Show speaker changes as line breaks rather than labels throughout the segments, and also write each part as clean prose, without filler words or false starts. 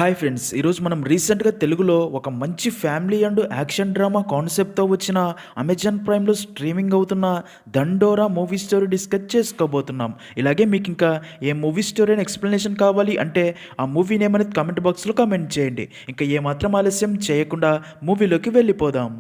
Hi friends, ఈరోజు మనం రీసెంట్గా తెలుగులో ఒక మంచి ఫ్యామిలీ అండ్ యాక్షన్ డ్రామా కాన్సెప్ట్తో వచ్చిన అమెజాన్ ప్రైమ్లో స్ట్రీమింగ్ అవుతున్న దండోరా మూవీ స్టోరీ డిస్కస్ చేసుకోబోతున్నాం. ఇలాగే మీకు ఇంకా ఏ మూవీ స్టోరీ అని ఎక్స్ప్లెనేషన్ కావాలి అంటే ఆ మూవీ నేమ్ అనేది కామెంట్ బాక్స్లో కామెంట్ చేయండి. ఇంకా ఏమాత్రం ఆలస్యం చేయకుండా మూవీలోకి వెళ్ళిపోదాం.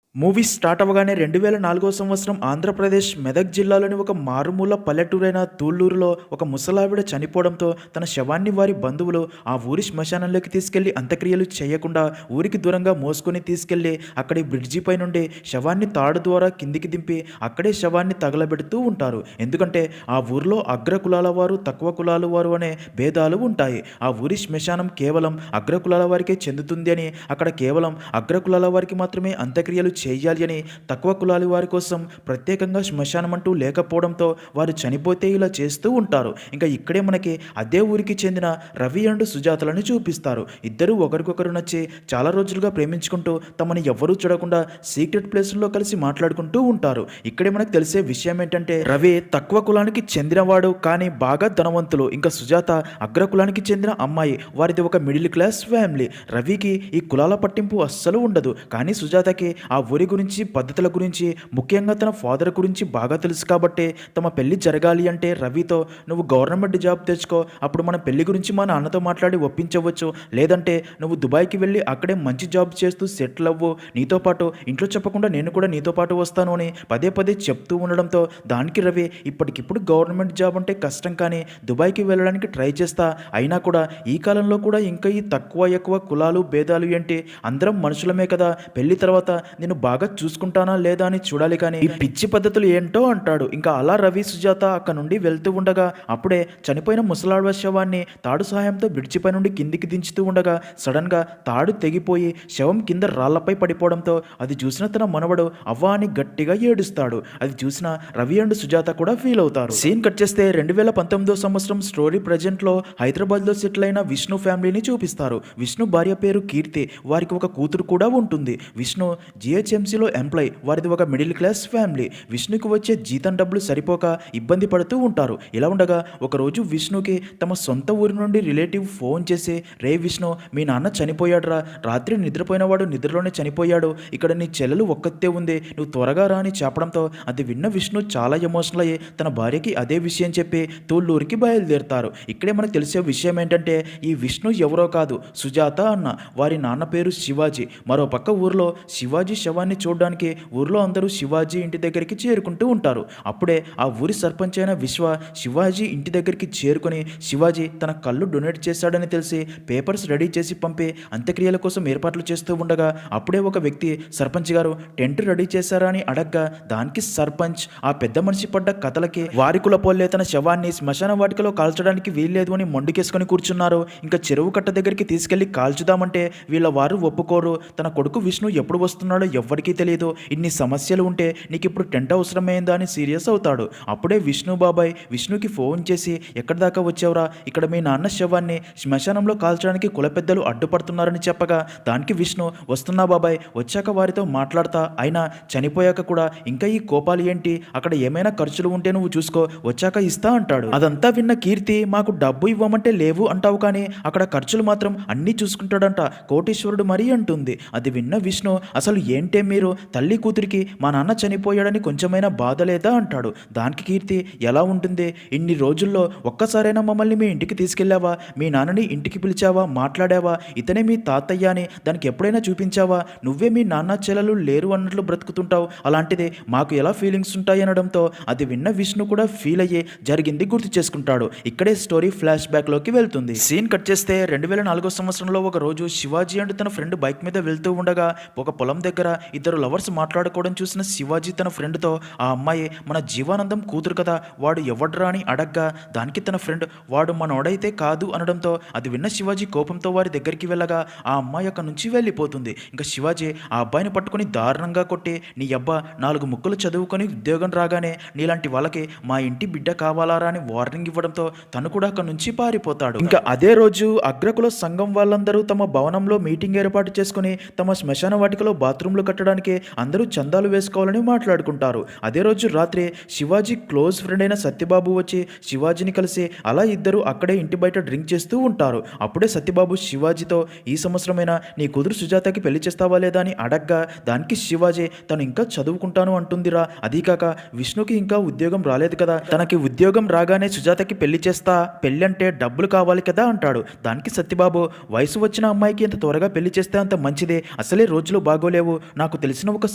మూవీ స్టార్ట్ అవ్వగానే 2004 సంవత్సరం ఆంధ్రప్రదేశ్ మెదక్ జిల్లాలోని ఒక మారుమూల పల్లెటూరైన తూళ్ళూరులో ఒక ముసలావిడ చనిపోవడంతో తన శవాన్ని వారి బంధువులు ఆ ఊరి శ్మశానంలోకి తీసుకెళ్లి అంత్యక్రియలు చేయకుండా ఊరికి దూరంగా మోసుకొని తీసుకెళ్లి అక్కడి బ్రిడ్జిపై నుండి శవాన్ని తాడు ద్వారా కిందికి దింపి అక్కడే శవాన్ని తగలబెడుతూ ఉంటారు. ఎందుకంటే ఆ ఊరిలో అగ్ర కులాల వారు తక్కువ కులాల వారు అనే భేదాలు ఉంటాయి. ఆ ఊరి శ్మశానం కేవలం అగ్ర కులాల వారికే చెందుతుంది అని, అక్కడ కేవలం అగ్ర కులాల వారికి మాత్రమే అంత్యక్రియలు చేయాలి అని, తక్కువ కులాల వారి కోసం ప్రత్యేకంగా శ్మశానం అంటూ లేకపోవడంతో వారు చనిపోతే ఇలా చేస్తూ ఉంటారు. ఇంకా ఇక్కడే మనకి అదే ఊరికి చెందిన రవి అండ్ సుజాతలను చూపిస్తారు. ఇద్దరు ఒకరికొకరు నచ్చి చాలా రోజులుగా ప్రేమించుకుంటూ తమని ఎవ్వరూ చూడకుండా సీక్రెట్ ప్లేసుల్లో కలిసి మాట్లాడుకుంటూ ఉంటారు. ఇక్కడే మనకు తెలిసే విషయం ఏంటంటే రవి తక్కువ కులానికి చెందినవాడు కానీ బాగా ధనవంతులు. ఇంకా సుజాత అగ్ర కులానికి చెందిన అమ్మాయి. వారిది ఒక మిడిల్ క్లాస్ ఫ్యామిలీ. రవికి ఈ కులాల పట్టింపు అస్సలు ఉండదు. కానీ సుజాతకి ఆ ఊరి గురించి, పద్ధతుల గురించి, ముఖ్యంగా తన ఫాదర్ గురించి బాగా తెలుసు. కాబట్టి తమ పెళ్లి జరగాలి అంటే రవితో నువ్వు గవర్నమెంట్ జాబ్ తెచ్చుకో, అప్పుడు మన పెళ్లి గురించి మా నాన్నతో మాట్లాడి ఒప్పించవచ్చు, లేదంటే నువ్వు దుబాయ్కి వెళ్ళి అక్కడే మంచి జాబ్ చేస్తూ సెటిల్ అవ్వు, నీతో పాటు ఇంట్లో చెప్పకుండా నేను కూడా నీతో పాటు వస్తాను అని పదే పదే చెప్తూ ఉండడంతో దానికి రవి ఇప్పటికిప్పుడు గవర్నమెంట్ జాబ్ అంటే కష్టం కానీ దుబాయ్కి వెళ్ళడానికి ట్రై చేస్తా, అయినా కూడా ఈ కాలంలో కూడా ఇంకా ఈ తక్కువ ఎక్కువ కులాలు భేదాలు ఏంటి, అందరం మనుషులమే కదా, పెళ్లి తర్వాత నేను బాగా చూసుకుంటానా లేదా అని చూడాలి కానీ ఈ పిచ్చి పద్ధతులు ఏంటో అంటాడు. ఇంకా అలా రవి సుజాత అక్కడ నుండి వెళ్తూ ఉండగా అప్పుడే చనిపోయిన ముసలాడ శవాన్ని తాడు సహాయంతో బ్రిడ్జిపై నుండి కిందికి దించుతూ ఉండగా సడన్ గా తాడు తెగిపోయి శవం కింద రాళ్లపై పడిపోవడంతో అది చూసిన తన మనవడు అవ్వా అని గట్టిగా ఏడుస్తాడు. అది చూసిన రవి అండ్ సుజాత కూడా ఫీల్ అవుతారు. సీన్ కట్ చేస్తే 2019 సంవత్సరం స్టోరీ ప్రజెంట్ లో హైదరాబాద్ లో సెటిల్ అయిన విష్ణు ఫ్యామిలీని చూపిస్తారు. విష్ణు భార్య పేరు కీర్తి. వారికి ఒక కూతురు కూడా ఉంటుంది. విష్ణు జిహెచ్ఎంసీలో ఎంప్లాయ్. వారిది ఒక మిడిల్ క్లాస్ ఫ్యామిలీ. విష్ణుకి వచ్చే జీతం డబ్బులు సరిపోక ఇబ్బంది పడుతూ ఉంటారు. ఇలా ఉండగా ఒకరోజు విష్ణుకి తమ సొంత ఊరి నుండి రిలేటివ్ ఫోన్ చేసి, రే విష్ణు, మీ నాన్న చనిపోయాడురా, రాత్రి నిద్రపోయినవాడు నిద్రలోనే చనిపోయాడు, ఇక్కడ నీ చెల్లెలు ఒక్కతే ఉంది, నువ్వు త్వరగా రా అని చెప్పడంతో అది విన్న విష్ణు చాలా ఎమోషనల్ అయ్యి తన భార్యకి అదే విషయం చెప్పి తూళ్ళూరికి బయలుదేరుతారు. ఇక్కడే మనకు తెలిసే విషయం ఏంటంటే ఈ విష్ణు ఎవరో కాదు, సుజాత అన్న. వారి నాన్న పేరు శివాజీ. మరో పక్క ఊరిలో శివాజీ శవాన్ని చూడడానికి ఊర్లో అందరూ శివాజీ ఇంటి దగ్గరికి చేరుకుంటూ ఉంటారు. అప్పుడే ఆ ఊరి సర్పంచ్ అయిన విశ్వ శివాజీ ఇంటి దగ్గరికి చేరుకొని శివాజీ తన కళ్ళు డొనేట్ చేశాడని తెలిసి పేపర్స్ రెడీ చేసి పంపి అంత్యక్రియల కోసం ఏర్పాట్లు చేస్తూ ఉండగా అప్పుడే ఒక వ్యక్తి సర్పంచ్ గారు టెంట్ రెడీ చేశారా అని అడగ్గా దానికి సర్పంచ్ ఆ పెద్ద మనిషి పడ్డ కథలకి వారి కులపోల్లే తన శవాన్ని శ్మశాన వాటికలో కాల్చడానికి వీల్లేదు అని మొండికేసుకొని కూర్చున్నారు. ఇంకా చెరువు కట్ట దగ్గరికి తీసుకెళ్లి కాల్చుదామంటే వీళ్ళ వారు ఒప్పుకోరు. తన కొడుకు విష్ణు ఎప్పుడు వస్తున్నాడో ఎవ్వరికీ తెలియదు. ఇన్ని సమస్యలు ఉంటే నీకు ఇప్పుడు టెంట్ అవసరమైందా అని సీరియస్ అవుతాడు. అప్పుడే విష్ణు బాబాయ్ విష్ణుకి ఫోన్ చేసి, ఎక్కడి దాకా వచ్చావురా, ఇక్కడ మీ నాన్న శవాన్ని శ్మశానంలో కాల్చడానికి కుల పెద్దలు అడ్డుపడుతున్నారని చెప్పగా దానికి విష్ణు, వస్తున్నా బాబాయ్, వచ్చాక వారితో మాట్లాడతా, అయినా చనిపోయాక కూడా ఇంకా ఈ కోపాలు ఏంటి, అక్కడ ఏమైనా ఖర్చులు ఉంటే నువ్వు చూసుకో, వచ్చాక ఇస్తా అంటాడు. అదంతా విన్న కీర్తి, మాకు డబ్బు ఇవ్వమంటే లేవు అంటావు కానీ అక్కడ ఖర్చులు మాత్రం అన్నీ చూసుకుంటాడంట, కోటీశ్వరుడు మరీ అంటుంది. అది విన్న విష్ణు, అసలు ఏంటే మీరు, తల్లి కూతురికి మా నాన్న చనిపోయాడని కొంచెమైనా బాధ లేదా అంటాడు. దానికి కీర్తి, ఎలా ఉంటుంది, ఇన్ని రోజుల్లో ఒక్కసారైనా మమ్మల్ని మీ ఇంటికి తీసుకెళ్ళావా, మీ నాన్నని ఇంటికి పిలిచావా, మాట్లాడావా, ఇతనే మీ తాతయ్య అని దానికి ఎప్పుడైనా చూపించావా, నువ్వే మీ నాన్న చెల్లెలు లేరు అన్నట్లు బ్రతుకుతుంటావు, అలాంటిది మాకు ఎలా ఫీలింగ్స్ ఉంటాయి అనడంతో అది విన్న విష్ణు కూడా ఫీల్ అయ్యి జరిగింది గుర్తు చేసుకుంటాడు. ఇక్కడే స్టోరీ ఫ్లాష్ బ్యాక్ లోకి వెళ్తుంది. సీన్ కట్ చేస్తే 2004 సంవత్సరంలో ఒక రోజు శివాజీ అండ్ తన ఫ్రెండ్ బైక్ మీద వెళ్తూ ఉండగా ఒక పొలం దగ్గర ఇద్దరు లవర్స్ మాట్లాడుకోవడం చూసిన శివాజీ తన ఫ్రెండ్తో, ఆ అమ్మాయి మన జీవానందం కూతురు కదా, వాడు ఎవడ్రా అని అడగ్గా దానికి తన ఫ్రెండ్, వాడు మనోడైతే కాదు అనడంతో అది విన్న శివాజీ కోపంతో వారి దగ్గరికి వెళ్ళగా ఆ అమ్మాయి అక్కడి నుంచి వెళ్ళిపోతుంది. ఇంకా శివాజీ ఆ అబ్బాయిని పట్టుకుని దారుణంగా కొట్టి, నీ అబ్బా 4 ముక్కలు చదువుకొని ఉద్యోగం రాగానే నీలాంటి వాళ్ళకి మా ఇంటి బిడ్డ కావాలారా అని వార్నింగ్ ఇవ్వడంతో తను కూడా అక్కడి నుంచి పారిపోతాడు. ఇంకా అదే రోజు అగ్రకుల సంఘం వాళ్ళందరూ తమ భవనంలో మీటింగ్ ఏర్పాటు చేసుకుని తమ శ్మశాన వాటికలో బాత్రూంలు కట్టడానికి అందరూ చందాలు వేసుకోవాలని మాట్లాడుకుంటారు. అదే రోజు రాత్రి శివాజీ క్లోజ్ ఫ్రెండ్ అయిన సత్యబాబు వచ్చి శివాజీని కలిసి అలా ఇద్దరు అక్కడే ఇంటి బయట డ్రింక్ చేస్తూ ఉంటారు. అప్పుడే సత్యబాబు శివాజీతో ఈ సంవత్సరమైనా నీ కూతురు సుజాతకి పెళ్లి చేస్తావా లేదా అని అడగ్గా దానికి శివాజీ తను ఇంకా చదువుకుంటాను అంటుందిరా, అదీ కాక విష్ణుకి ఇంకా ఉద్యోగం రాలేదు కదా, తనకి ఉద్యోగం రాగానే సుజాతకి పెళ్లి చేస్తా, పెళ్లి అంటే డబ్బులు కావాలి కదా అంటాడు. దానికి సత్యబాబు వయసు వచ్చిన అమ్మాయికి ఇంత త్వరగా పెళ్లి చేస్తే అంత మంచిదే, అసలే రోజులు బాగోలేవు, నాకు తెలిసిన ఒక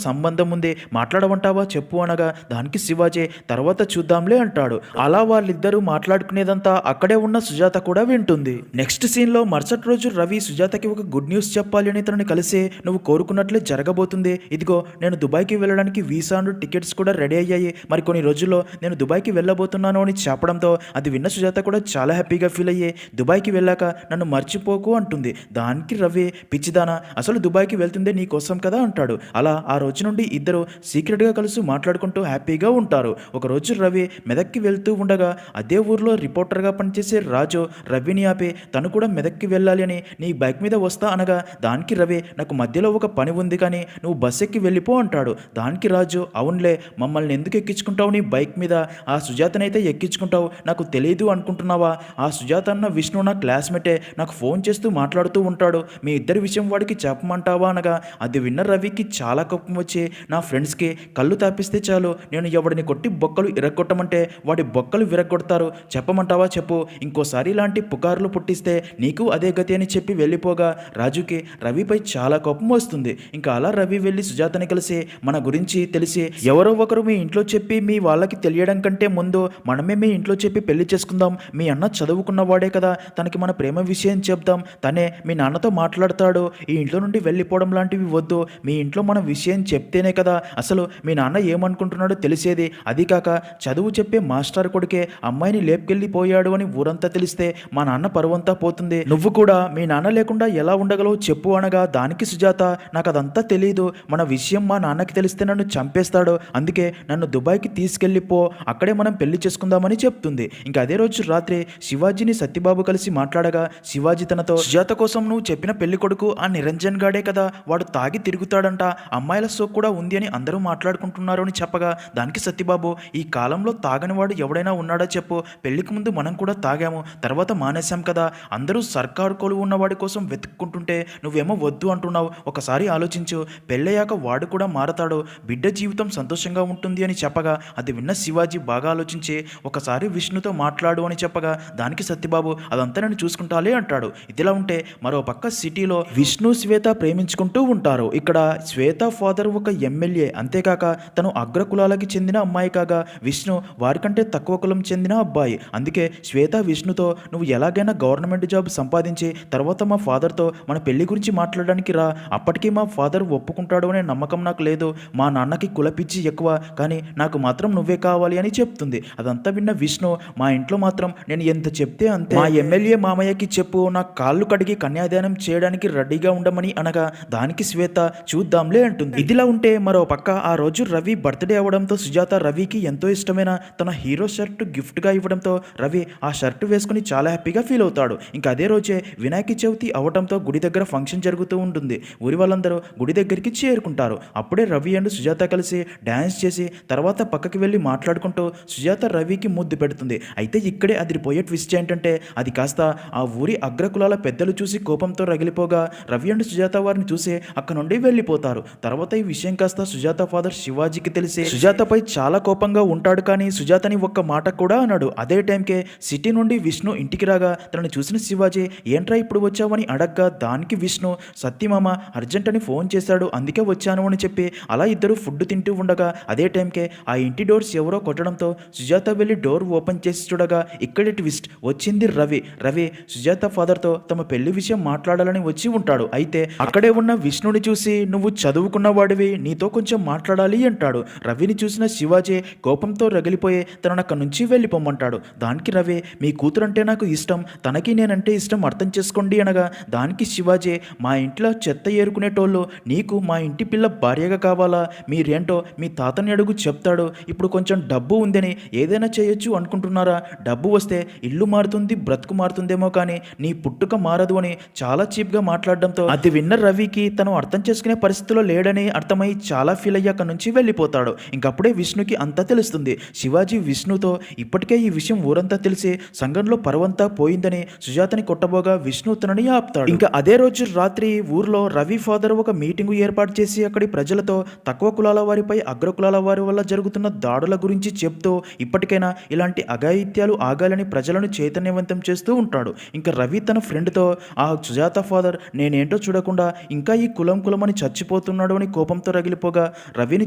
సంబంధం ఉంది, మాట్లాడమంటావా చెప్పు అనగా దానికి శివాజీ తర్వాత చూద్దాంలే అంటాడు. అలా వాళ్ళిద్దరూ మాట్లాడుకునేదంతా అక్కడే ఉన్న సుజాత కూడా వింటుంది. నెక్స్ట్ సీన్ లో మరుసటి రోజు రవి సుజాతకి ఒక గుడ్ న్యూస్ చెప్పాలి అని తనని కలిసి నువ్వు కోరుకున్నట్లే జరగబోతుంది, ఇదిగో నేను దుబాయ్కి వెళ్ళడానికి వీసా అండ్ టికెట్స్ కూడా రెడీ అయ్యాయి, మరి కొన్ని రోజుల్లో నేను దుబాయ్కి వెళ్ళబోతున్నాను అని చెప్పడంతో అది విన్న సుజాత కూడా చాలా హ్యాపీగా ఫీల్ అయ్యి దుబాయ్కి వెళ్ళాక నన్ను మర్చిపోకు అంటుంది. దానికి రవి పిచ్చిదానా, అసలు దుబాయ్కి వెళ్తుందే నీ కోసం కదా అంటాడు. అలా ఆ రోజు నుండి ఇద్దరు సీక్రెట్గా కలిసి మాట్లాడుకుంటూ హ్యాపీగా ఉంటారు. ఒకరోజు రవి మెదక్కి వెళ్తూ ఉండగా అదే ఊర్లో రిపోర్టర్గా పనిచేసే రాజు రవిని ఆపి తను కూడా మెదక్కి వెళ్ళాలి అని నీ బైక్ మీద వస్తా అనగా దానికి రవి నాకు మధ్యలో ఒక పని ఉంది కానీ నువ్వు బస్ ఎక్కి వెళ్ళిపో అంటాడు. దానికి రాజు అవునులే మమ్మల్ని ఎందుకు ఎక్కించుకుంటావు నీ బైక్ మీద, ఆ సుజాతనైతే ఎక్కించుకుంటావు, నాకు తెలియదు అనుకుంటున్నావా, ఆ సుజాత అన్న విష్ణు నా క్లాస్మేటే, నాకు ఫోన్ చేస్తూ మాట్లాడుతూ ఉంటాడు, మీ ఇద్దరి విషయం వాడికి చెప్పమంటావా అనగా అది విన్న రవికి చాలా కోపం వచ్చి నా ఫ్రెండ్స్కి కళ్ళు తాపిస్తే చాలు నేను ఎవడిని కొట్టి బొక్కలు ఇరగొట్టమంటే వాడి బొక్కలు విరగొడతారు, చెప్పమంటావా చెప్పు, ఇంకోసారి ఇలాంటి పుకార్లు పుట్టిస్తే నీకు అదే గతి అని చెప్పి వెళ్ళిపోగా రాజుకి రవిపై చాలా కోపం వస్తుంది. ఇంకా అలా రవి వెళ్ళి సుజాతని కలిసి మన గురించి తెలిసి ఎవరో ఒకరు మీ ఇంట్లో చెప్పి మీ వాళ్ళకి తెలియడం కంటే ముందు మనమే మీ ఇంట్లో చెప్పి పెళ్లి చేసుకుందాం, మీ అన్న చదువుకున్నవాడే కదా, తనకి మన ప్రేమ విషయం చెప్దాం, తనే మీ నాన్నతో మాట్లాడతాడు, ఈ ఇంట్లో నుండి వెళ్ళిపోవడం లాంటివి వద్దు, మీ ఇంట్లో మన విషయం చెప్తేనే కదా అసలు మీ నాన్న ఏమనుకుంటున్నాడో తెలిసేది, అది కాక చదువు చెప్పే మాస్టర్ కొడుకే అమ్మాయిని లేపుకెళ్ళిపోయాడు అని ఊరంతా తెలిస్తే మా నాన్న పరువంతా పోతుంది, నువ్వు కూడా మీ నాన్న లేకుండా ఎలా ఉండగలవు చెప్పు అనగా దానికి సుజాత నాకు అదంతా తెలియదు, మన విషయం మా నాన్నకి తెలిస్తే నన్ను చంపేస్తాడు, అందుకే నన్ను దుబాయ్కి తీసుకెళ్ళిపో, అక్కడే మనం పెళ్లి చేసుకుందామని చెప్తుంది. ఇంకా అదే రోజు రాత్రి శివాజీని సత్యబాబు కలిసి మాట్లాడగా శివాజీ తనతో సుజాత కోసం నువ్వు చెప్పిన పెళ్లి కొడుకు ఆ నిరంజన్ గాడే కదా, వాడు తాగి తిరుగుతాడంట, అమ్మాయిల సోక్ కూడా ఉంది అని అందరూ మాట్లాడుకుంటున్నారు అని చెప్పగా దానికి సత్యబాబు ఈ కాలంలో తాగని వాడు ఎవడైనా ఉన్నాడా చెప్పు, పెళ్లికి ముందు మనం కూడా తాగాము తర్వాత మానేశాం కదా, అందరూ సర్కారు కొలువు ఉన్నవాడి కోసం వెతుక్కుంటుంటే నువ్వేమో వద్దు అంటున్నావు, ఒకసారి ఆలోచించు, పెళ్ళయ్యాక వాడు కూడా మారతాడు, బిడ్డ జీవితం సంతోషంగా ఉంటుంది అని చెప్పగా అది విన్న శివాజీ బాగా ఆలోచించి ఒకసారి విష్ణుతో మాట్లాడు అని చెప్పగా దానికి సత్యబాబు అదంతా నేను చూసుకుంటాలే అంటాడు. ఇదిలా ఉంటే మరో పక్క సిటీలో విష్ణు శ్వేత ప్రేమించుకుంటూ ఉంటారు. ఇక్కడ శ్వేత ఫాదర్ ఒక ఎమ్మెల్యే, అంతేకాక తను అగ్రకులాలకి చెందిన అమ్మాయి కాగా విష్ణు వారికంటే తక్కువ కులం చెందిన అబ్బాయి, అందుకే శ్వేత విష్ణుతో నువ్వు ఎలాగైనా గవర్నమెంట్ జాబ్ సంపాదించి తర్వాత మా ఫాదర్తో మన పెళ్లి గురించి మాట్లాడడానికి రా, అప్పటికీ మా ఫాదర్ ఒప్పుకుంటాడు అనే నమ్మకం నాకు లేదు, మా నాన్నకి కులపిచ్చి ఎక్కువ కానీ నాకు మాత్రం నువ్వే కావాలి అని చెప్తుంది. అదంతా విన్న విష్ణు మా ఇంట్లో మాత్రం నేను ఎంత చెప్తే అంతే, మా ఎమ్మెల్యే మామయ్యకి చెప్పు నా కాళ్ళు కడిగి కన్యాదానం చేయడానికి రెడీగా ఉండమని అనగా దానికి శ్వేత చూద్దాంలే అంటుంది. ఇదిలా ఉంటే మరో పక్క ఆ రోజు రవి బర్త్డే అవడంతో సుజాత రవికి ఎంతో ఇష్టమైన తన హీరో షర్ట్ గిఫ్ట్గా ఇవ్వడంతో రవి ఆ షర్ట్ వేసుకుని చాలా హ్యాపీగా ఫీల్ అవుతాడు. ఇంకా అదే రోజే వినాయక చవితి అవడంతో గుడి దగ్గర ఫంక్షన్ జరుగుతూ ఉంటుంది. ఊరి వాళ్ళందరూ గుడి దగ్గరికి చేరుకుంటారు. అప్పుడే రవి అండ్ సుజాత కలిసి డ్యాన్స్ చేసి తర్వాత పక్కకి వెళ్ళి మాట్లాడుకుంటూ సుజాత రవికి ముద్దు పెడుతుంది. అయితే ఇక్కడే అదిరిపోయే ట్విస్ట్ ఏంటంటే అది కాస్త ఆ ఊరి అగ్రకులాల పెద్దలు చూసి కోపంతో రగిలిపోగా రవి అండ్ సుజాత వారిని చూసి అక్కడ నుండి వెళ్ళిపోతారు. తర్వాత ఈ విషయం కాస్త సుజాత ఫాదర్ శివాజీకి తెలిసి సుజాతపై చాలా కోపంగా ఉంటాడు కానీ సుజాతని ఒక్క మాట కూడా అన్నాడు. అదే టైంకే సిటీ నుండి విష్ణు ఇంటికి రాగా తనని చూసిన శివాజీ ఏంట్రా ఇప్పుడు వచ్చావని అడగ్గా దానికి విష్ణు సత్యమామ అర్జెంట్ అని ఫోన్ చేశాడు అందుకే వచ్చాను అని చెప్పి అలా ఇద్దరు ఫుడ్ తింటూ ఉండగా అదే టైంకే ఆ ఇంటి డోర్స్ ఎవరో కొట్టడంతో సుజాత వెళ్ళి డోర్ ఓపెన్ చేసి చూడగా ఇక్కడే ట్విస్ట్ వచ్చింది రవి. రవి సుజాత ఫాదర్తో తమ పెళ్లి విషయం మాట్లాడాలని వచ్చి ఉంటాడు. అయితే అక్కడే ఉన్న విష్ణుని చూసి నువ్వు చదువుకున్న వాడివి నీతో కొంచెం మాట్లాడాలి అంటాడు. రవిని చూసిన శివాజీ కోపంతో రగిలిపోయి తనను అక్కడి నుంచి వెళ్ళిపోమంటాడు. దానికి రవి మీ కూతురంటే నాకు ఇష్టం, తనకి నేనంటే ఇష్టం అర్థం చేసుకోండి అనగా దానికి శివాజీ మా ఇంట్లో చెత్త ఏరుకునేటోళ్ళు నీకు మా ఇంటి పిల్ల భార్యగా కావాలా, మీరేంటో మీ తాతని అడుగు చెప్తాడు, ఇప్పుడు కొంచెం డబ్బు ఉందని ఏదైనా చేయొచ్చు అనుకుంటున్నారా, డబ్బు వస్తే ఇల్లు మారుతుంది బ్రతుకు మారుతుందేమో కానీ నీ పుట్టుక మారదు అని చాలా చీప్గా మాట్లాడడంతో అది విన్న రవికి తను అర్థం చేసుకునే పరిస్థితి పరిస్థితిలో లేడని అర్థమై చాలా ఫీల్ అయ్యి అక్కడి నుంచి వెళ్ళిపోతాడు. ఇంకప్పుడే విష్ణుకి అంతా తెలుస్తుంది. శివాజీ విష్ణుతో ఇప్పటికే ఈ విషయం ఊరంతా తెలిసి సంఘంలో పరువంతా పోయిందని సుజాతని కొట్టబోగా విష్ణు తనని ఆపుతాడు. ఇంకా అదే రోజు రాత్రి ఊర్లో రవి ఫాదర్ ఒక మీటింగ్ ఏర్పాటు చేసి అక్కడి ప్రజలతో తక్కువ కులాల వారిపై అగ్ర కులాల వారి వల్ల జరుగుతున్న దాడుల గురించి చెప్తూ ఇప్పటికైనా ఇలాంటి అఘాయిత్యాలు ఆగాలని ప్రజలను చైతన్యవంతం చేస్తూ ఉంటాడు. ఇంకా రవి తన ఫ్రెండ్తో ఆ సుజాత ఫాదర్ నేనేంటో చూడకుండా ఇంకా ఈ కులమని చచ్చిపోతున్నాడు అని కోపంతో రగిలిపోగా రవిని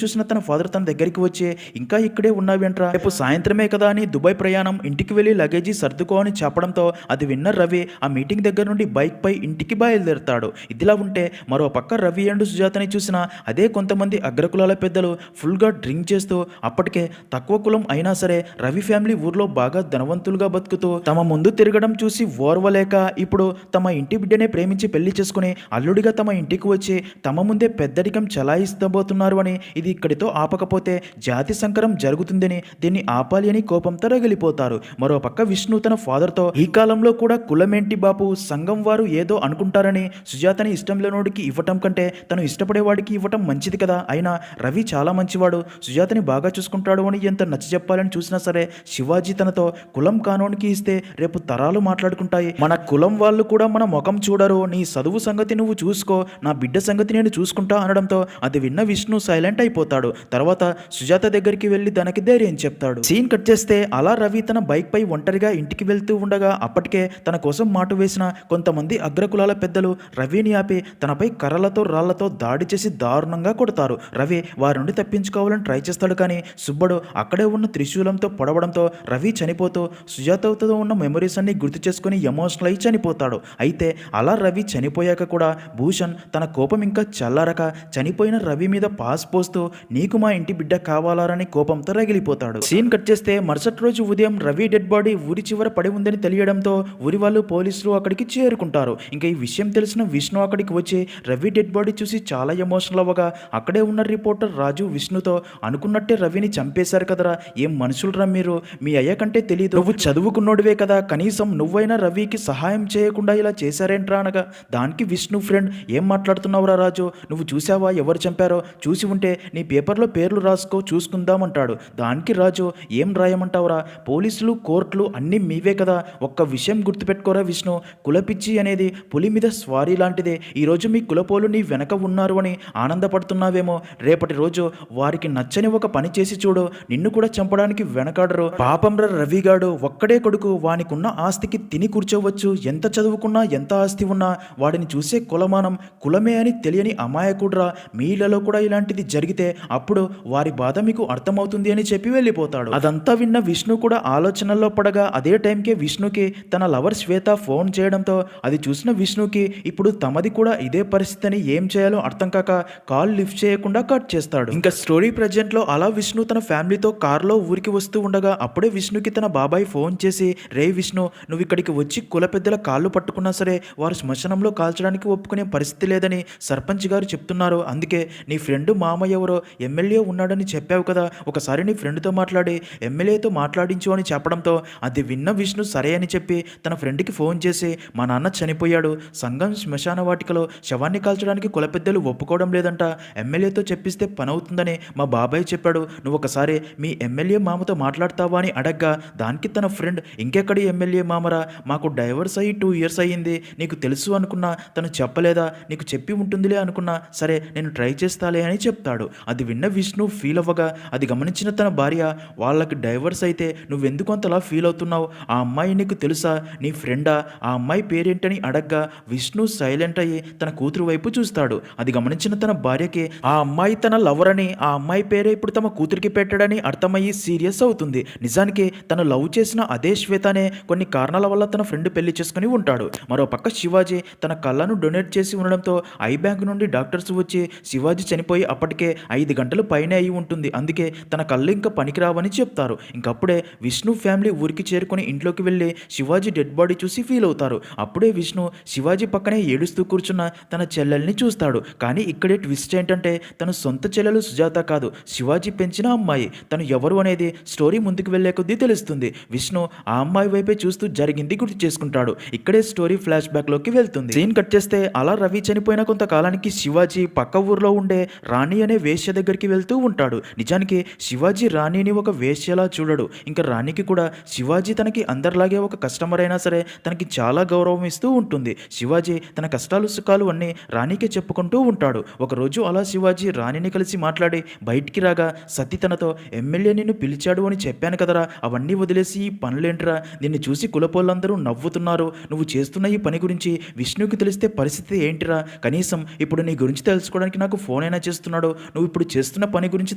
చూసిన తన ఫాదర్ తన దగ్గరికి వచ్చి ఇంకా ఇక్కడే ఉన్నావేంట్రా, రేపు సాయంత్రమే కదా అని దుబాయ్ ప్రయాణం, ఇంటికి వెళ్ళి లగేజీ సర్దుకో అని చెప్పడంతో అది విన్న రవి ఆ మీటింగ్ దగ్గర నుండి బైక్ పై ఇంటికి బయలుదేరుతాడు. ఇదిలా ఉంటే మరో పక్క రవి అండ్ సుజాతని చూసిన అదే కొంతమంది అగ్రకులాల పెద్దలు ఫుల్గా డ్రింక్ చేస్తూ అప్పటికే తక్కువ కులం అయినా సరే రవి ఫ్యామిలీ ఊర్లో బాగా ధనవంతులుగా బతుకుతూ తమ ముందు తిరగడం చూసి ఓర్వలేక ఇప్పుడు తమ ఇంటి బిడ్డనే ప్రేమించి పెళ్లి చేసుకుని అల్లుడిగా తమ ఇంటికి వచ్చి తమ ముందే పెద్దరికం చలాయిస్తబోతున్నారు అని, ఇది ఇక్కడితో ఆపకపోతే జాతి సంకరం జరుగుతుందని దీన్ని ఆపాలి అని కోపంతో రగిలిపోతారు. మరో పక్క విష్ణు తన ఫాదర్తో ఈ కాలంలో కూడా కులమేంటి బాపు, సంఘం వారు ఏదో అనుకుంటారని సుజాతని ఇష్టం లేనోడికి ఇవ్వటం కంటే తను ఇష్టపడేవాడికి ఇవ్వటం మంచిది కదా, అయినా రవి చాలా మంచివాడు, సుజాతని బాగా చూసుకుంటాడు అని ఎంత నచ్చ చెప్పాలని చూసినా సరే శివాజీ తనతో కులం కానోనికి ఇస్తే రేపు తరాలు మాట్లాడుకుంటాయి, మన కులం వాళ్ళు కూడా మన ముఖం చూడరు, నీ చదువు సంగతి నువ్వు చూసుకో, నా బిడ్డ సంగతి నేను చూసుకుంటా అనడంతో అది విన్న విష్ణు సైలెంట్ అయిపోతాడు. తర్వాత సుజాత దగ్గరికి వెళ్ళి దానికి ధైర్యం చెప్తాడు. సీన్ కట్ చేస్తే అలా రవి తన బైక్ పై ఒంటరిగా ఇంటికి వెళ్తూ ఉండగా అప్పటికే తన కోసం మాటు వేసిన కొంతమంది అగ్రకులాల పెద్దలు రవిని ఆపి తనపై కర్రలతో రాళ్లతో దాడి చేసి దారుణంగా కొడతారు. రవి వారి నుండి తప్పించుకోవాలని ట్రై చేస్తాడు కానీ సుబ్బడు అక్కడే ఉన్న త్రిశూలంతో పొడవడంతో రవి చనిపోతూ సుజాతతో ఉన్న మెమరీస్ అన్ని గుర్తు చేసుకుని ఎమోషనల్ అయి చనిపోతాడు. అయితే అలా రవి చనిపోయాక కూడా భూషణ్ తన కోపం ఇంకా చల్లారక చనిపోయిన రవి మీద పాస్ పోస్తూ నీకు మా ఇంటి బిడ్డ కావాలని కోపంతో రగిలిపోతాడు. సీన్ కట్ చేస్తే మరుసటి రోజు ఉదయం రవి డెడ్ బాడీ ఊరి చివర పడి ఉందని తెలియడంతో ఊరి వాళ్ళు పోలీసులు అక్కడికి చేరుకుంటారు. ఇంకా ఈ విషయం తెలిసిన విష్ణు అక్కడికి వచ్చి రవి డెడ్ బాడీ చూసి చాలా ఎమోషనల్ అవ్వగా అక్కడే ఉన్న రిపోర్టర్ రాజు విష్ణుతో అనుకున్నట్టే రవిని చంపేశారు కదరా, ఏం మనుషులరా మీరు, మీ అయ్య కంటే తెలీదు, నువ్వు చదువుకున్నోడివే కదా, కనీసం నువ్వైనా రవికి సహాయం చేయకుండా ఇలా చేశారేంట్రా అనగా దానికి విష్ణు ఫ్రెండ్ ఏం మాట్లాడుతున్నావురా రాజు, నువ్వు చూసావా ఎవరు చంపారో, చూసి ఉంటే నీ పేపర్లో పేర్లు రాసుకో చూసుకుందామంటాడు. దానికి రాజు ఏం రాయమంటావురా, పోలీసులు కోర్టులు అన్నీ మీవే కదా, ఒక్క విషయం గుర్తుపెట్టుకోరా విష్ణు, కులపిచ్చి అనేది పులి మీద స్వారీ లాంటిదే, ఈరోజు మీ కులపోలు నీ వెనక ఉన్నారు అని ఆనందపడుతున్నావేమో, రేపటి రోజు వారికి నచ్చని ఒక పని చేసి చూడు, నిన్ను కూడా చంపడానికి వెనకాడరు. పాపంరా రవిగాడు ఒక్కడే కొడుకు, వానికున్న ఆస్తికి తిని కూర్చోవచ్చు, ఎంత చదువుకున్నా ఎంత ఆస్తి ఉన్నా వాడిని చూసే కులమానం కులమే అని తెలియని అమాయకుడ్రా, మీలలో కూడా ఇలాంటిది జరిగితే అప్పుడు వారి బాధ మీకు అర్థమవుతుంది అని చెప్పి వెళ్ళిపోతాడు. అదంతా విన్న విష్ణు కూడా ఆలోచనల్లో పడగా అదే టైంకే విష్ణుకి తన లవర్ శ్వేత ఫోన్ చేయడంతో అది చూసిన విష్ణుకి ఇప్పుడు తమది కూడా ఇదే పరిస్థితి అని ఏం చేయాలో అర్థం కాక కాల్ లిఫ్ట్ చేయకుండా కట్ చేస్తాడు. ఇంకా స్టోరీ ప్రెజెంట్ లో అలా విష్ణు తన ఫ్యామిలీతో కార్లో ఊరికి వస్తూ ఉండగా అప్పుడే విష్ణుకి తన బాబాయ్ ఫోన్ చేసి రే విష్ణు, నువ్వు ఇక్కడికి వచ్చి కుల పెద్దల కాళ్ళు పట్టుకున్నా సరే వారు శ్మశానంలో కాల్చడానికి ఒప్పుకునే పరిస్థితి లేదని సర్పంచ్ గారు చెప్తున్నారు, అందుకే నీ ఫ్రెండ్ మామయ్య ఎవరో ఎమ్మెల్యే ఉన్నాడని చెప్పావు కదా, ఒకసారి నీ ఫ్రెండ్తో మాట్లాడి ఎమ్మెల్యేతో మాట్లాడించు అని చెప్పడంతో అది విన్న విష్ణు సరే అని చెప్పి తన ఫ్రెండ్కి ఫోన్ చేసి మా నాన్న చనిపోయాడు, సంఘం శ్మశాన వాటికలో శవాన్ని కాల్చడానికి కుల పెద్దలు ఒప్పుకోవడం లేదంట, ఎమ్మెల్యేతో చెప్పిస్తే పని అవుతుందని మా బాబాయ్ చెప్పాడు, నువ్వు ఒకసారి మీ ఎమ్మెల్యే మామతో మాట్లాడతావా అని అడగ్గా దానికి తన ఫ్రెండ్ ఇంకెక్కడి ఎమ్మెల్యే మామరా, మాకు డైవర్స్ అయ్యి 2 years అయ్యింది, నీకు తెలుసు అనుకున్నా, తను చెప్పలేదా, నీకు చెప్పి ఉంటుందిలే అనుకున్నా, సరే నేను ట్రై చేస్తాలే అని చెప్తాడు. అది విన్న విష్ణు ఫీల్ అవ్వగా అది గమనించిన తన భార్య వాళ్ళకి డైవర్స్ అయితే నువ్వెందుకు అంతలా ఫీల్ అవుతున్నావు, ఆ అమ్మాయి నీకు తెలుసా, నీ ఫ్రెండా, ఆ అమ్మాయి పేరేంటని అడగ్గా విష్ణు సైలెంట్ అయ్యి తన కూతురు వైపు చూస్తాడు. అది గమనించిన తన భార్యకి ఆ అమ్మాయి తన లవర్ అని, ఆ అమ్మాయి పేరే ఇప్పుడు తమ కూతురికి పెట్టాడని అర్థమయ్యి సీరియస్ అవుతుంది. నిజానికి తను లవ్ చేసిన అదే శ్వేతనే కొన్ని కారణాల వల్ల తన ఫ్రెండ్ పెళ్లి చేసుకుని ఉంటాడు. మరో పక్క శివాజీ తన కళ్ళను డొనేట్ చేసి ఉండడంతో ఐ బ్యాంక్ నుండి డాక్టర్స్ వచ్చి శివాజీ చనిపోయి అప్పటికే 5 గంటలు పైనే అయి ఉంటుంది, అందుకే తన కళ్ళు ఇంకా పనికిరావని చెప్తారు. ఇంకప్పుడే విష్ణు ఫ్యామిలీ ఊరికి చేరుకుని ఇంట్లోకి వెళ్ళి శివాజీ డెడ్ బాడీ చూసి ఫీల్ అవుతారు. అప్పుడే విష్ణు శివాజీ పక్కనే ఏడుస్తూ కూర్చున్న తన చెల్లెల్ని చూస్తాడు. కానీ ఇక్కడే ట్విస్ట్ ఏంటంటే తన సొంత చెల్లెలు సుజాత కాదు, శివాజీ పెంచిన అమ్మాయి, తను ఎవరు అనేది స్టోరీ ముందుకు వెళ్లే కొద్దీ తెలుస్తుంది. విష్ణు ఆ అమ్మాయి వైపే చూస్తూ జరిగింది గుర్తు చేసుకుంటాడు. ఇక్కడే స్టోరీ ఫ్లాష్ బ్యాక్ లోకి వెళ్తుంది. సీన్ కట్ చేస్తే అలా రవి చనిపోయిన కొంతకాలానికి శివాజీ శివాజీ పక్క ఊర్లో ఉండే రాణి అనే వేశ్య దగ్గరికి వెళ్తూ ఉంటాడు. నిజానికి శివాజీ రాణిని ఒక వేశ్యలా చూడడు. ఇంకా రాణికి కూడా శివాజీ తనకి అందరిలాగే ఒక కస్టమర్ అయినా సరే తనకి చాలా గౌరవం ఇస్తూ ఉంటుంది. శివాజీ తన కష్టాలు సుఖాలు అన్నీ రాణికే చెప్పుకుంటూ ఉంటాడు. ఒకరోజు అలా శివాజీ రాణిని కలిసి మాట్లాడి బయటికి రాగా సతీ తనతో ఎమ్మెల్యే నిన్ను పిలిచాడు అని చెప్పాను కదరా, అవన్నీ వదిలేసి ఈ పనులేంట్రా, నిన్ను చూసి కులపోళ్ళందరూ నవ్వుతున్నారు, నువ్వు చేస్తున్న ఈ పని గురించి విష్ణుకి తెలిస్తే పరిస్థితి ఏంటిరా, కనీసం ఇప్పుడు నీ గురించి తెలుసుకోవడానికి నాకు ఫోన్ అయినా చేస్తున్నాడు, నువ్వు ఇప్పుడు చేస్తున్న పని గురించి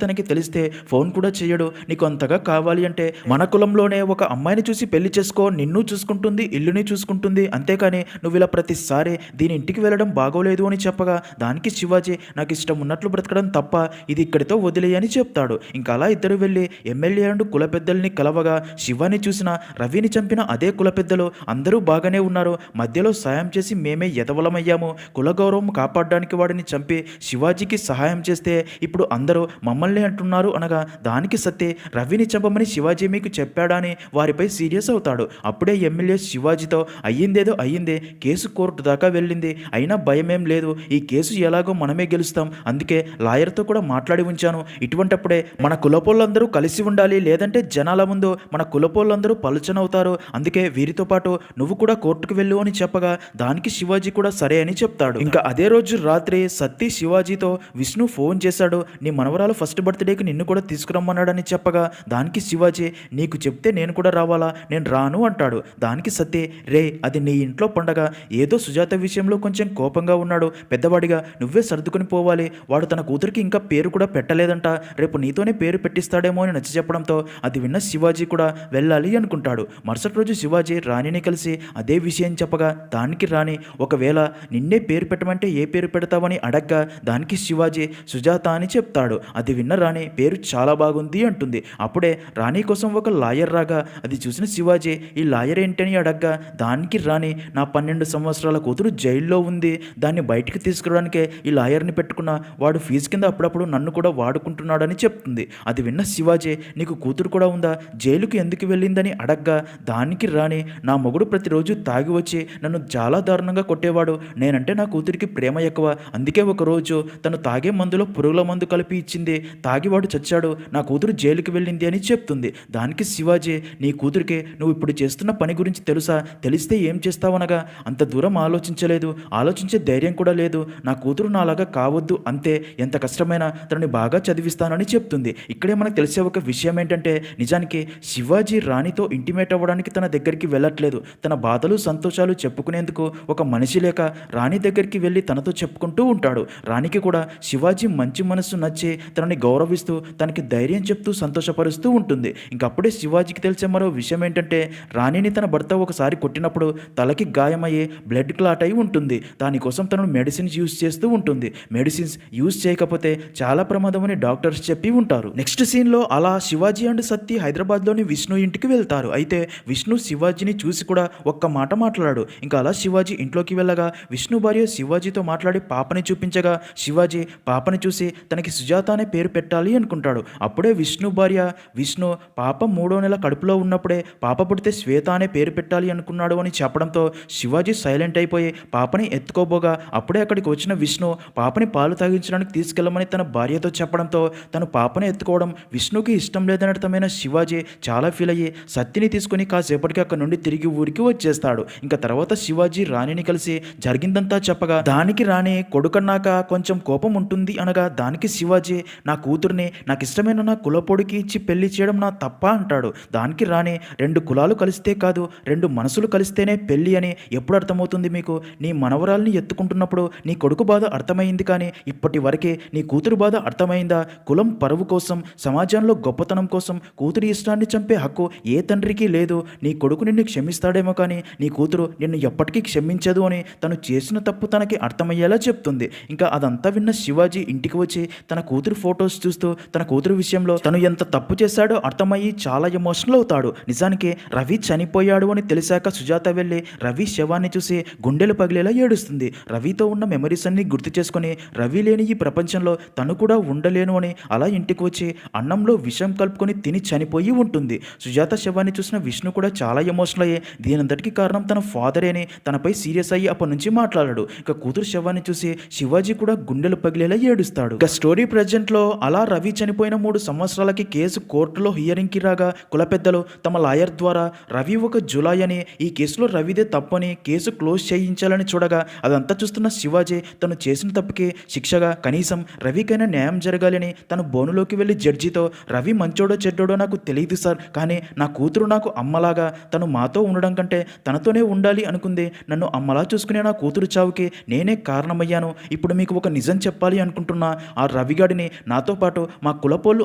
తనకి తెలిస్తే ఫోన్ కూడా చేయడు, నీకు అంతగా కావాలి అంటే మన కులంలోనే ఒక అమ్మాయిని చూసి పెళ్లి చేసుకో, నిన్ను చూసుకుంటుంది ఇల్లుని చూసుకుంటుంది, అంతేకాని నువ్వు ఇలా ప్రతిసారి దీని ఇంటికి వెళ్ళడం బాగోలేదు అని చెప్పగా దానికి శివాజీ నాకు ఇష్టం ఉన్నట్లు బ్రతకడం తప్ప ఇది ఇక్కడితో వదిలేయని చెప్తాడు. ఇంకా అలా ఇద్దరు వెళ్ళి ఎమ్మెల్యే అండ్ కుల పెద్దల్ని కలవగా శివాని చూసిన రవిని చంపిన అదే కుల పెద్దలు అందరూ బాగానే ఉన్నారు, మధ్యలో సాయం చేసి మేమే ఎదవలమయ్యాము, కుల గౌరవం కాపాడడానికి వాడిని చంపి శివాజీకి సహాయం చేస్తే ఇప్పుడు అందరూ మమ్మల్ని అంటున్నారు అనగా దానికి సత్తే రవిని చంపమని శివాజీ మీకు చెప్పాడా అని వారిపై సీరియస్ అవుతాడు. అప్పుడే ఎమ్మెల్యే శివాజీతో అయ్యిందేదో అయ్యిందే, కేసు కోర్టు దాకా వెళ్ళింది, అయినా భయమేం లేదు, ఈ కేసు ఎలాగో మనమే గెలుస్తాం, అందుకే లాయర్తో కూడా మాట్లాడి ఉంచాను, ఇటువంటప్పుడే మన కులపోళ్ళందరూ కలిసి ఉండాలి, లేదంటే జనాల ముందు మన కులపోళ్ళందరూ పలుచనవుతారు, అందుకే వీరితో పాటు నువ్వు కూడా కోర్టుకు వెళ్ళు అని చెప్పగా దానికి శివాజీ కూడా సరే అని చెప్తాడు. ఇంకా అదే రోజు రాత్రి సత్తి శివాజీతో విష్ణు ఫోన్ చేశాడు, నీ మనవరాలు ఫస్ట్ బర్త్డేకి నిన్ను కూడా తీసుకురమ్మన్నాడని చెప్పగా దానికి శివాజీ నీకు చెప్తే నేను కూడా రావాలా, నేను రాను అంటాడు. దానికి సత్తి రే అది నీ ఇంట్లో పండగ, ఏదో సుజాత విషయంలో కొంచెం కోపంగా ఉన్నాడు, పెద్దవాడిగా నువ్వే సర్దుకొని పోవాలి, వాడు తన కూతురికి ఇంకా పేరు కూడా పెట్టలేదంట, రేపు నీతోనే పేరు పెట్టిస్తాడేమో అని నచ్చ చెప్పడంతో అది విన్న శివాజీ కూడా వెళ్ళాలి అనుకుంటాడు. మరుసటి రోజు శివాజీ రాణిని కలిసి అదే విషయం చెప్పగా దానికి రాణి ఒకవేళ నిన్నే పేరు పెట్టమంటే ఏ పేరు పెడతావని అడగ్గా దానికి శివాజీ సుజాత అని చెప్తాడు. అది విన్న రాణి పేరు చాలా బాగుంది అంటుంది. అప్పుడే రాణి కోసం ఒక లాయర్ రాగా అది చూసిన శివాజీ ఈ లాయర్ ఏంటని అడగ్గా దానికి రాణి నా 12 సంవత్సరాల కూతురు జైల్లో ఉంది, దాన్ని బయటికి తీసుకురావడానికే ఈ లాయర్ని పెట్టుకున్న, వాడు ఫీజు కింద అప్పుడప్పుడు నన్ను కూడా వాడుకుంటున్నాడని చెప్తుంది. అది విన్న శివాజీ నీకు కూతురు కూడా ఉందా, జైలుకి ఎందుకు వెళ్ళిందని అడగ్గా దానికి రాణి నా మొగుడు ప్రతిరోజు తాగి వచ్చి నన్ను చాలా దారుణంగా కొట్టేవాడు, నేనంటే నా కూతురికి ప్రేమ ఎక్కువ, అందుకే ఒకరోజు తను తాగే మందులో పురుగుల మందు కలిపి ఇచ్చింది, తాగివాడు చచ్చాడు, నా కూతురు జైలుకి వెళ్ళింది అని చెప్తుంది. దానికి శివాజీ నీ కూతురికి నువ్వు ఇప్పుడు చేస్తున్న పని గురించి తెలుసా, తెలిస్తే ఏం చేస్తావనగా అంత దూరం ఆలోచించలేదు, ఆలోచించే ధైర్యం కూడా లేదు, నా కూతురు నాలాగా కావద్దు, అంతే, ఎంత కష్టమైనా తనని బాగా చదివిస్తానని చెప్తుంది. ఇక్కడే మనకు తెలిసే ఒక విషయం ఏంటంటే నిజానికి శివాజీ రాణితో ఇంటిమేట్ అవ్వడానికి తన దగ్గరికి వెళ్ళట్లేదు, తన బాధలు సంతోషాలు చెప్పుకునేందుకు ఒక మనిషి లేక రాణి దగ్గరికి వెళ్ళి తనతో చెప్పుకుంటూ ఉంటాడు. రాణికి కూడా శివాజీ మంచి మనసు నచ్చి తనని గౌరవిస్తూ తనకి ధైర్యం చెప్తూ సంతోషపరుస్తూ ఉంటుంది. ఇంకప్పుడే శివాజీకి తెలిసే మరో విషయం ఏంటంటే రాణిని తన భర్త ఒకసారి కొట్టినప్పుడు తలకి గాయమయ్యి బ్లడ్ క్లాట్ అయి ఉంటుంది, దానికోసం తను మెడిసిన్స్ యూజ్ చేస్తూ ఉంటుంది, మెడిసిన్స్ యూజ్ చేయకపోతే చాలా ప్రమాదం అని డాక్టర్స్ చెప్పి ఉంటారు. నెక్స్ట్ సీన్లో అలా శివాజీ అండ్ సత్తి హైదరాబాద్లోని విష్ణు ఇంటికి వెళ్తారు. అయితే విష్ణు శివాజీని చూసి కూడా ఒక్క మాట మాట్లాడాడు. ఇంకా అలా శివాజీ ఇంట్లోకి వెళ్ళగా విష్ణు భార్య శివాజీతో మాట్లాడి పాపని చూపించగా శివాజీ పాపని చూసి తనకి సుజాత అనే పేరు పెట్టాలి అనుకుంటాడు. అప్పుడే విష్ణు భార్య విష్ణు పాప 3వ నెల కడుపులో ఉన్నప్పుడే పాప పుడితే శ్వేత అనే పేరు పెట్టాలి అనుకున్నాడు అని చెప్పడంతో శివాజీ సైలెంట్ అయిపోయి పాపని ఎత్తుకోబోగా అప్పుడే అక్కడికి వచ్చిన విష్ణు పాపని పాలు తాగించడానికి తీసుకెళ్లమని తన భార్యతో చెప్పడంతో తను పాపని ఎత్తుకోవడం విష్ణుకి ఇష్టం లేదని అర్థమైన శివాజీ చాలా ఫీల్ అయ్యి సత్తిని తీసుకుని కాసేపటికి అక్కడ నుండి తిరిగి ఊరికి వచ్చేస్తాడు. ఇంకా తర్వాత శివాజీ రాణిని కలిసి జరిగిందంతా చెప్పగా దానికి రాణి కొడుకన్నాక కొంచెం కోపం ఉంటుంది అనగా దానికి శివాజీ నా కూతుర్ని నాకు ఇష్టమైన నా కులపోడికి ఇచ్చి పెళ్లి చేయడం నా తప్ప అంటాడు. దానికి రాణి 2 కులాలు కలిస్తే కాదు 2 మనసులు కలిస్తేనే పెళ్లి అని ఎప్పుడు అర్థమవుతుంది మీకు, నీ మనవరాల్ని ఎత్తుకుంటున్నప్పుడు నీ కొడుకు బాధ అర్థమైంది కానీ ఇప్పటి వరకే నీ కూతురు బాధ అర్థమైందా, కులం పరువు కోసం సమాజంలో గొప్పతనం కోసం కూతురి ఇష్టాన్ని చంపే హక్కు ఏ తండ్రికి లేదు, నీ కొడుకు నిన్ను క్షమిస్తాడేమో కానీ నీ కూతురు నిన్ను ఎప్పటికీ క్షమించదు అని తను చేసిన తప్పు తనకి అర్థమయ్యేలా చెప్తుంది. ఇంకా అదంతా విన్న శివాజీ ఇంటికి వచ్చి తన కూతురు ఫొటోస్ చూస్తూ తన కూతురు విషయంలో తను ఎంత తప్పు చేశాడో అర్థమయ్యి చాలా ఎమోషనల్ అవుతాడు. నిజానికి రవి చనిపోయాడు అని తెలిసాక సుజాత వెళ్ళి రవి శవాన్ని చూసి గుండెలు పగిలేలా ఏడుస్తుంది. రవితో ఉన్న మెమరీస్ అన్ని గుర్తు చేసుకుని రవి లేని ఈ ప్రపంచంలో తను కూడా ఉండలేను అని అలా ఇంటికి వచ్చి అన్నంలో విషం కలుపుకొని తిని చనిపోయి ఉంటుంది. సుజాత శవాన్ని చూసిన విష్ణు కూడా చాలా ఎమోషనల్ అయ్యి దీనంతటికి కారణం తన ఫాదరే అని తనపై సీరియస్ అయ్యి అప్పటి నుంచి మాట్లాడాడు. ఇక కూతురు శవాన్ని చూసి శివాజీ కూడా గుండెలు పగిలేలా ఏడుస్తాడు. ఇక స్టోరీ ప్రెజెంట్ లో అలా రవి చనిపోయిన 3 సంవత్సరాలకి కేసు కోర్టులో హియరింగ్ కి రాగా కుల పెద్దలు తమ లాయర్ ద్వారా రవి ఒక జులై అని, ఈ కేసులో రవిదే తప్పని కేసు క్లోజ్ చేయించాలని చూడగా అదంతా చూస్తున్న శివాజీ తను చేసిన తప్పుకి శిక్షగా కనీసం రవికైనా న్యాయం జరగాలని తన బోనులోకి వెళ్ళి జడ్జితో, రవి మంచోడో చెడ్డోడో నాకు తెలియదు సార్, కానీ నా కూతురు నాకు అమ్మలాగా, తను మాతో ఉండడం కంటే తనతోనే ఉండాలి అనుకుంది. నన్ను అమ్మలా చూసుకునే నా కూతురు చావుకి నేనే కారణమయ్యాను. ఇప్పుడు మీకు ఒక నిజం చెప్పాలి అనుకుంటున్నా. ఆ రవిగాడిని నాతో పాటు మా కులపోళ్ళు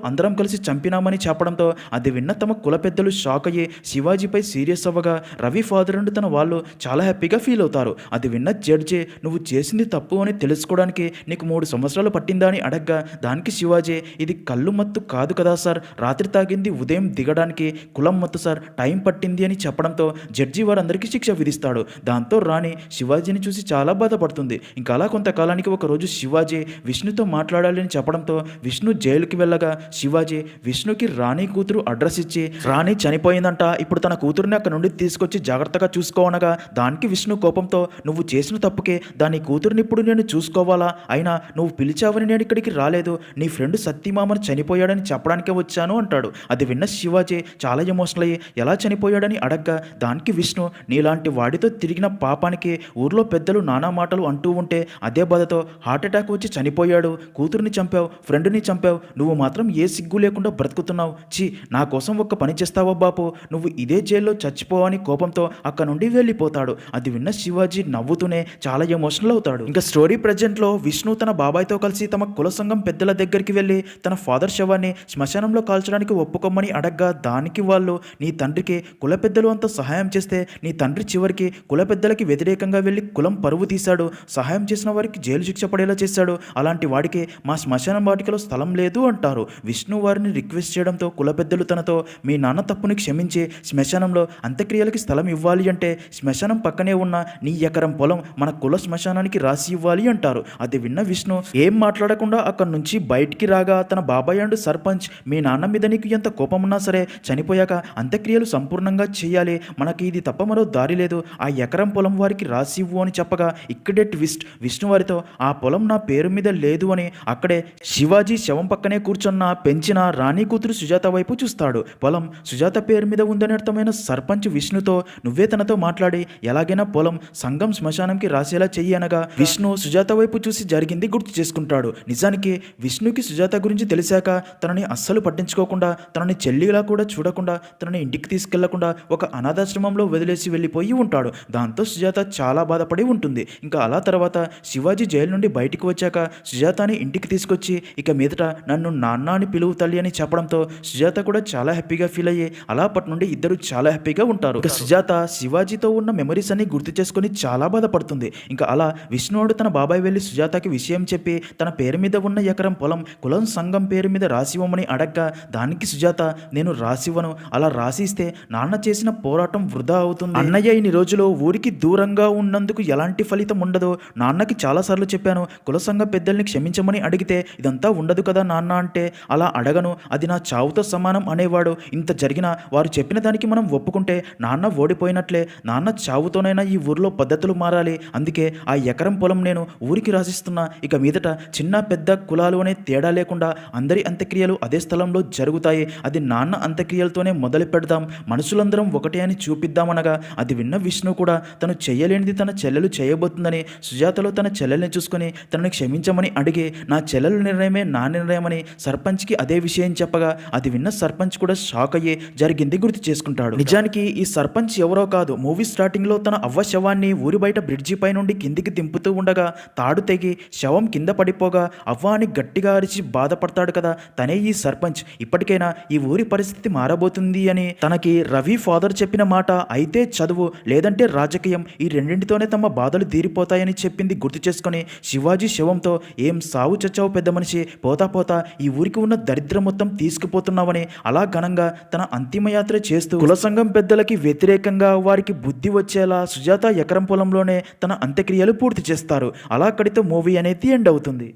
అందరం కలిసి చంపినామని చెప్పడంతో అది విన్న తమ కుల పెద్దలు షాక్ అయ్యి శివాజీపై సీరియస్ అవ్వగా రవి ఫాదర్ అండ్ తన వాళ్ళు చాలా హ్యాపీగా ఫీల్ అవుతారు. అది విన్న జడ్జి, నువ్వు చేసింది తప్పు అని తెలుసుకోవడానికి నీకు 3 సంవత్సరాలు పట్టిందా అని అడగ్గా దానికి శివాజీ, ఇది కళ్ళు మత్తు కాదు కదా సార్, రాత్రి తాగింది ఉదయం దిగడానికి, కులం మత్తు సార్, టైం పట్టింది అని చెప్పడంతో జడ్జి వారందరికీ శిక్ష విధిస్తాడు. దాంతో రాణి శివాజీని చూసి చాలా బాధపడుతుంది. ఇంకా అలా కొంతకాలానికి ఒకరోజు శివాజీ విష్ణుతో మాట్లాడాలని చెప్పడంతో విష్ణు జైలుకి వెళ్ళగా శివాజీ విష్ణుకి రాణి కూతురు అడ్రస్ ఇచ్చి, రాణి చనిపోయిందంట, ఇప్పుడు తన కూతురుని అక్కడ నుండి తీసుకొచ్చి జాగ్రత్తగా చూసుకోవనగా దానికి విష్ణు కోపంతో, నువ్వు చేసిన తప్పుకే దాని కూతురుని ఇప్పుడు నేను చూసుకోవాలా, అయినా నువ్వు పిలిచావని నేను ఇక్కడికి రాలేదు, నీ ఫ్రెండ్ సత్యమామని చనిపోయాడని చెప్పడానికే వచ్చాను అంటాడు. అది విన్న శివాజీ చాలా ఎమోషనల్ అయ్యి ఎలా చనిపోయాడని అడగ్గా దానికి విష్ణు, నీలాంటి వాడితో తిరిగిన పాపానికి ఊర్లో పెద్దలు నానా మాటలు అంటూ ఉంటే అదే బాధతో హార్ట్అటాక్ వచ్చి చనిపోయాడు, కూతుర్ని చంపావు, ఫ్రెండ్ని చంపావు, నువ్వు మాత్రం ఏ సిగ్గు లేకుండా బ్రతుకుతున్నావు, ఛీ నా కోసం ఒక్క పని చేస్తావా బాపు, నువ్వు ఇదే జైల్లో చచ్చిపోవని కోపంతో అక్కడ నుండి వెళ్ళిపోతాడు. అది విన్న శివాజీ నవ్వుతూనే చాలా ఎమోషనల్ అవుతాడు. ఇంకా స్టోరీ ప్రెజెంట్ లో విష్ణు తన బాబాయ్తో కలిసి తమ కుల సంఘం పెద్దల దగ్గరికి వెళ్ళి తన ఫాదర్ శవాన్ని శ్మశానంలో కాల్చడానికి ఒప్పుకోమని అడగ్గా దానికి వాళ్ళు, నీ తండ్రికి కుల పెద్దలు అంత సహాయం చేస్తే నీ తండ్రి చివరికి కుల పెద్దలకి వ్యతిరేకంగా వెళ్ళి కులం పరువు తీశాడు, సహాయం చేసిన వారికి జైలు శిక్ష పడేలా చేశాడు, అలాంటి వాడికి మా శ్మశానం వాటికలో స్థలం లేదు అంటారు. విష్ణు వారిని రిక్వెస్ట్ చేయడంతో కుల పెద్దలు తనతో, మీ నాన్న తప్పుని క్షమించి శ్మశానంలో అంత్యక్రియలకి స్థలం ఇవ్వాలి అంటే శ్మశానం పక్కనే ఉన్న నీ ఎకరం పొలం మన కుల శ్మశానానికి రాసి ఇవ్వాలి అంటారు. అది విన్న విష్ణు ఏం మాట్లాడకుండా అక్కడి నుంచి బయటికి రాగా తన బాబాయ్ అండ్ సర్పంచ్, మీ నాన్న మీద నీకు ఎంత కోపం ఉన్నా సరే చనిపోయాక అంత్యక్రియలు సంపూర్ణంగా చేయాలి, మనకి ఇది తప్ప మరో దారి లేదు, ఆ ఎకరం పొలం వారికి రాసి ఇవ్వు అని చెప్పగా ఇక్కడే ట్విస్ట్, విష్ణు వారితో ఆ పొలం నా పేరు మీద లేదు అని అక్కడే శివాజీ శవం పక్కనే కూర్చున్న పెంచిన రాణి కూతురు సుజాత వైపు చూస్తాడు. పొలం సుజాత పేరు మీద ఉందని అర్థమైన సర్పంచ్ విష్ణుతో, నువ్వే తనతో మాట్లాడి ఎలాగైనా పొలం సంఘం శ్మశానంకి రాసేలా చెయ్యి అనగా విష్ణు సుజాత వైపు చూసి జరిగింది గుర్తు చేసుకుంటాడు. నిజానికి విష్ణుకి సుజాత గురించి తెలిసాక తనని అస్సలు పట్టించుకోకుండా, తనని చెల్లిలా కూడా చూడకుండా, తనని ఇంటికి తీసుకెళ్లకుండా ఒక అనాథాశ్రమంలో వదిలేసి వెళ్ళిపోయి ఉంటాడు. దాంతో సుజాత చాలా బాధపడి ఉంటుంది. ఇంకా అలా తర్వాత శివాజీ జైలు నుండి బయటికి వచ్చాక సుజాతని ఇంటికి తీసుకొచ్చి ఇక మీదట నన్ను నాన్న అని పిలువు తల్లి అని చెప్పడంతో సుజాత కూడా చాలా హ్యాపీగా ఫీల్ అయ్యి అలా అప్పటి నుండి ఇద్దరు చాలా హ్యాపీగా ఉంటారు. ఇక సుజాత శివాజీతో ఉన్న మెమరీస్ అన్ని గుర్తు చేసుకుని చాలా బాధపడుతుంది. ఇంకా అలా విష్ణువుడు తన బాబాయ్ వెళ్ళి సుజాతకి విషయం చెప్పి తన పేరు మీద ఉన్న ఎకరం పొలం కులం సంఘం పేరు మీద రాసివ్వమని అడగ్గా దానికి సుజాత, నేను రాసివ్వను, అలా రాసిస్తే నాన్న చేసిన పోరాటం వృధా అవుతుంది, అన్నయ్య ఇన్ని రోజులు ఊరికి దూరంగా ఉన్నందుకు ఎలాంటి ఫలితం ఉండదు, నాన్నకి చాలాసార్లు చెప్పాను కుల సంఘ పెద్దల్ని క్షమించమని అడిగితే ఇదంతా ఉండదు కదా నాన్న అంటే, అలా అడగను, అది నా చావుతో సమానం అనేవాడు, ఇంత జరిగినా వారు చెప్పిన దానికి మనం ఒప్పుకుంటే నాన్న ఓడిపోయినట్లే, నాన్న చావుతోనైనా ఈ ఊర్లో పద్ధతులు మారాలి, అందుకే ఆ ఎకరం పొలం నేను ఊరికి రాసిస్తున్నా, ఇక మీదట చిన్న పెద్ద కులాలు అనే తేడా లేకుండా అందరి అంత్యక్రియలు అదే స్థలంలో జరుగుతాయి, అది నాన్న అంత్యక్రియలతోనే మొదలు పెడదాం, మనుషులందరం ఒకటే అని చూపిద్దామనగా అది విన్న విష్ణు కూడా తను చేయలేనిది తన చెల్లెలు చేయబోతుందని సుజాతలో తన చెల్లెల్ని చూసుకుని తనని క్షమించమని అడిగి నా చెల్లెలు నిర్ణయమే నా నిర్ణయమని సర్పంచ్కి అదే విషయం చెప్పగా అది విన్న సర్పంచ్ కూడా షాక్ అయ్యి జరిగింది గుర్తు చేసుకుంటాడు. నిజానికి ఈ సర్పంచ్ ఎవరో కాదు, మూవీ స్టార్టింగ్ లో తన అవ్వ శవాన్ని ఊరి బయట బ్రిడ్జి పై నుండి కిందికి దింపుతూ ఉండగా తాడు తెగి శవం కింద పడిపోగా అవ్వ అని గట్టిగా అరిచి బాధపడతాడు కదా, తనే ఈ సర్పంచ్. ఇప్పటికైనా ఈ ఊరి పరిస్థితి మారబోతుంది అని తనకి రవి ఫాదర్ చెప్పిన మాట, అయితే చదువు లేదంటే రాజకీయం, ఈ రెండింటితోనే తమ బాధలు తీరిపోతాయని చెప్పింది గుర్తు చేసుకుని శివాజీ శవంతో, ఏం సావు చచ్చావు పెద్ద మనిషి, పోతా పోతా ఈ ఊరికి ఉన్న దరిద్రం మొత్తం తీసుకుపోతున్నావని అలా ఘనంగా తన అంతిమయాత్ర చేస్తూ కుల సంఘం పెద్దలకి వ్యతిరేకంగా వారికి బుద్ధి వచ్చేలా సుజాత ఎకరం పొలంలోనే తన అంత్యక్రియలు పూర్తి చేస్తారు. అలా అక్కడితో మూవీ అనేది ఎండ్ అవుతుంది.